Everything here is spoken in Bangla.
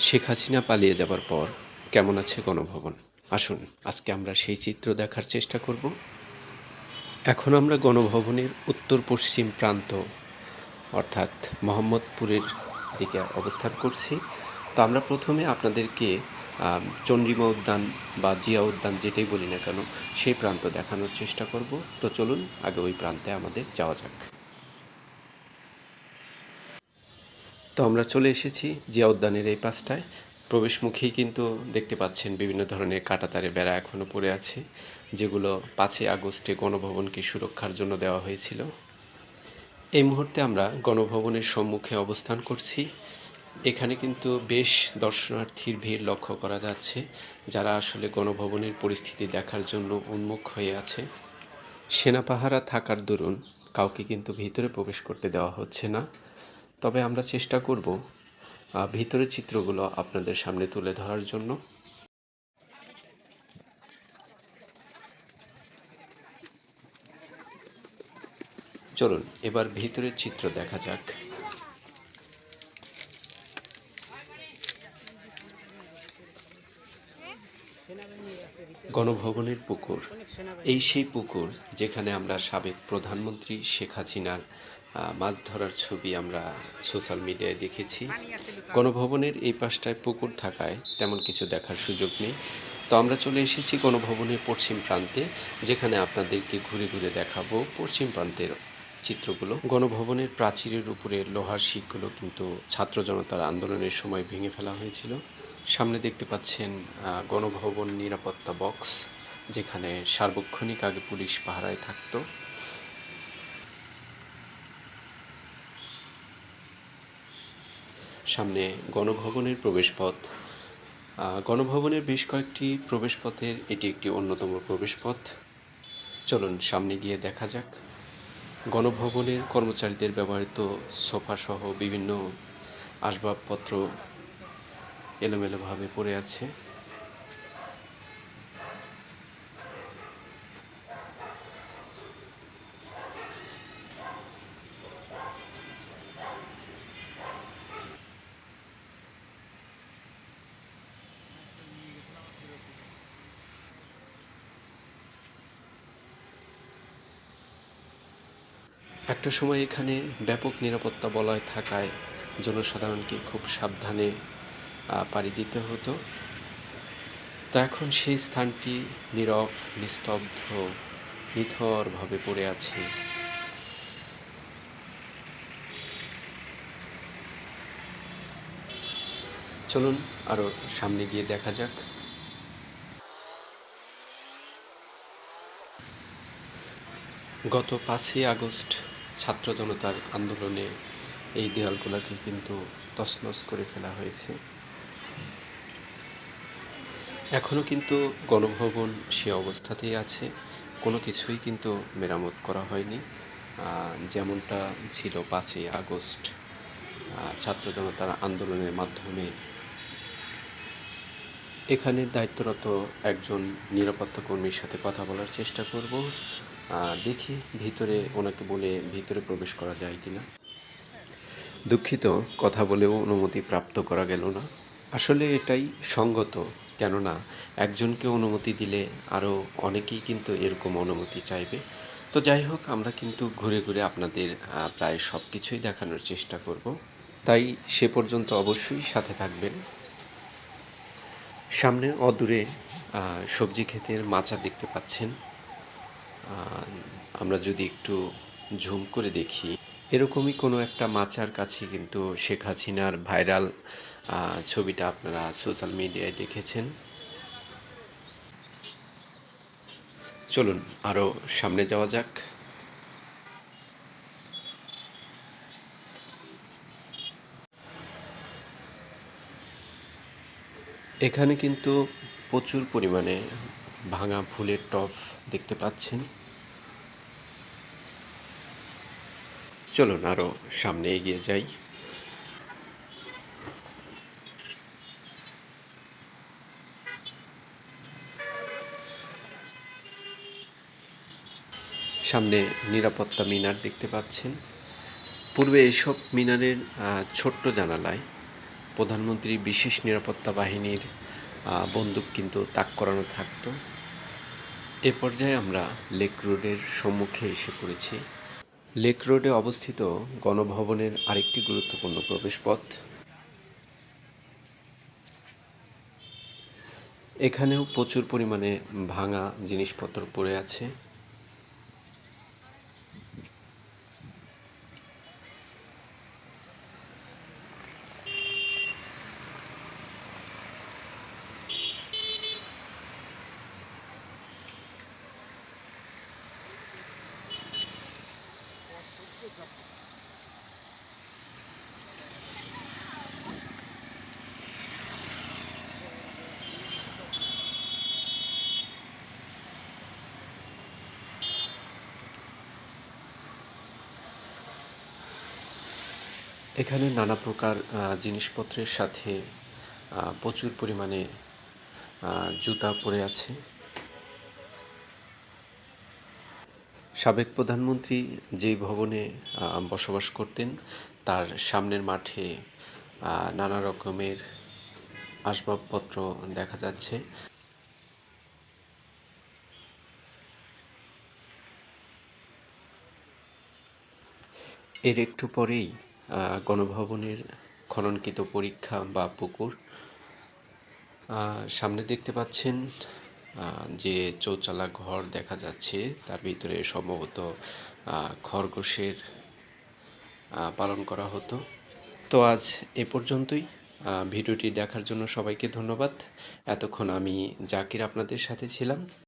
শেখ হাসিনা পালিয়ে যাবার পর কেমন আছে গণভবন? আসুন আজকে আমরা সেই চিত্র দেখার চেষ্টা করব। এখন আমরা গণভবনের উত্তর-পশ্চিম প্রান্ত অর্থাৎ মোহাম্মদপুরের দিকে অবস্থান করছি। তো আমরা প্রথমে আপনাদেরকে চন্দ্রিমা উদ্যান বা জিয়া উদ্যান যেটাই বলি না কেন, সেই প্রান্ত দেখানোর চেষ্টা করব। তো চলুন আগে ওই প্রান্তে আমাদের যাওয়া যাক। তো আমরা চলে এসেছি জিয়া উদ্যানের এই পাশটায়। প্রবেশমুখেই কিন্তু দেখতে পাচ্ছেন বিভিন্ন ধরনের কাঁটাতারের বেড়া এখনও পড়ে আছে, যেগুলো 5ই আগস্টে গণভবনকে সুরক্ষার জন্য দেওয়া হয়েছিল। এই মুহূর্তে আমরা গণভবনের সম্মুখে অবস্থান করছি। এখানে কিন্তু বেশ দর্শনার্থীর ভিড় লক্ষ্য করা যাচ্ছে, যারা আসলে গণভবনের পরিস্থিতি দেখার জন্য উন্মুখ হয়ে আছে। সেনা পাহারা থাকার দরুন কাউকে কিন্তু ভিতরে প্রবেশ করতে দেওয়া হচ্ছে না। তবে আমরা চেষ্টা করব ভিতরের চিত্রগুলো আপনাদের সামনে তুলে ধরার জন্য। চলুন এবার ভিতরের চিত্র দেখা যাক। গণভবনের পুকুর, এই সেই পুকুর যেখানে আমরা সাবেক প্রধানমন্ত্রী শেখ হাসিনার মাছ ধরার ছবি আমরা সোশ্যাল মিডিয়ায় দেখেছি। গণভবনের এই পাশটায় পুকুর থাকায় তেমন কিছু দেখার সুযোগ নেই। তো আমরা চলে এসেছি গণভবনের পশ্চিম প্রান্তে, যেখানে আপনাদেরকে ঘুরে ঘুরে দেখাবো পশ্চিম প্রান্তের চিত্রগুলো। গণভবনের প্রাচীরের উপরে লোহার শিকগুলো কিন্তু ছাত্র জনতার আন্দোলনের সময় ভেঙে ফেলা হয়েছিল। সামনে দেখতে পাচ্ছেন গণভবন নিরাপত্তা বক্স, যেখানে সার্বক্ষণিক আগে পুলিশ পাহারায় থাকতো। সামনে গণভবনের প্রবেশপথ। গণভবনের বেশ কয়েকটি প্রবেশপথের এটি একটি অন্যতম প্রবেশপথ। চলুন সামনে গিয়ে দেখা যাক। গণভবনের কর্মচারীদের ব্যবহৃত সোফাসহ বিভিন্ন আসবাবপত্র এলোমেলোভাবে পড়ে আছে। একটা সময় এখানে ব্যাপক নিরাপত্তা বলয় থাকায় জনসাধারণকে খুব সাবধানে পাড়ি দিতে হতো। তো এখন সেই স্থানটি নীরব, নিস্তব্ধ, নিথরভাবে পড়ে আছে। চলুন আরও সামনে গিয়ে দেখা যাক। গত 5ই আগস্ট ছাত্র জনতার আন্দোলনে এই দেয়ালগুলোকে কিন্তু তছনছ করে ফেলা হয়েছে। এখনও কিন্তু গণভবন সে অবস্থাতেই আছে, কোনো কিছুই কিন্তু মেরামত করা হয়নি। যেমনটা ছিল 5ই আগস্ট ছাত্র জনতার আন্দোলনের মাধ্যমে। এখানে দায়িত্বরত একজন নিরাপত্তা কর্মীর সাথে কথা বলার চেষ্টা করব। দেখি ভিতরে ওনাকে বলে ভিতরে প্রবেশ করা যায় কিনা। দুঃখিত, কথা বলেও অনুমতি প্রাপ্ত করা গেল না। আসলে এটাই সঙ্গত, কেননা একজনকে অনুমতি দিলে আরও অনেকেই কিন্তু এরকম অনুমতি চাইবে। তো যাই হোক, আমরা কিন্তু ঘুরে ঘুরে আপনাদের প্রায় সব কিছুই দেখানোর চেষ্টা করব, তাই সে পর্যন্ত অবশ্যই সাথে থাকবেন। সামনে অদূরে সবজি ক্ষেতের মাচা দেখতে পাচ্ছেন। আমরা যদি একটু ঝুম করে দেখি, এরকমই কোনো একটা মাচার কাছে কিন্তু শেখ হাসিনার ভাইরাল ছবিটা আপনারা সোশ্যাল মিডিয়ায় দেখেছেন। চলুন আরও সামনে যাওয়া যাক। এখানে কিন্তু প্রচুর পরিমাণে ভাঙা ফুলের টব দেখতে পাচ্ছেন। চলুন আরও সামনে এগিয়ে যাই। সামনে নিরাপত্তা মিনার দেখতে পাচ্ছেন। পূর্বে এইসব মিনারের ছোট্ট জানালায় প্রধানমন্ত্রীর বিশেষ নিরাপত্তা বাহিনীর বন্দুক কিন্তু তাক করানো থাকতো। এ পর্যায়ে আমরা লেক রোডের সম্মুখে এসে পড়েছি। লেক রোডে অবস্থিত গণভবনের আরেকটি গুরুত্বপূর্ণ প্রবেশপথ। এখানেও প্রচুর পরিমাণে ভাঙা জিনিসপত্র পড়ে আছে। এখানে নানা প্রকার জিনিসপত্রের সাথে প্রচুর পরিমাণে জুতা পড়ে আছে। সাবেক প্রধানমন্ত্রী যেই ভবনে বসবাস করতেন তার সামনের মাঠে নানা রকমের আসবাবপত্র দেখা যাচ্ছে। এর একটু পরেই গণভবনের খননকৃত পরীক্ষা বা পুকুর। সামনে দেখতে পাচ্ছেন যে চৌচালা ঘর দেখা যাচ্ছে, তার ভিতরে সম্ভবত খরগোশের পালন করা হতো। তো আজ এ পর্যন্তই। ভিডিওটি দেখার জন্য সবাইকে ধন্যবাদ। এতক্ষণ আমি জাকির আপনাদের সাথে ছিলাম।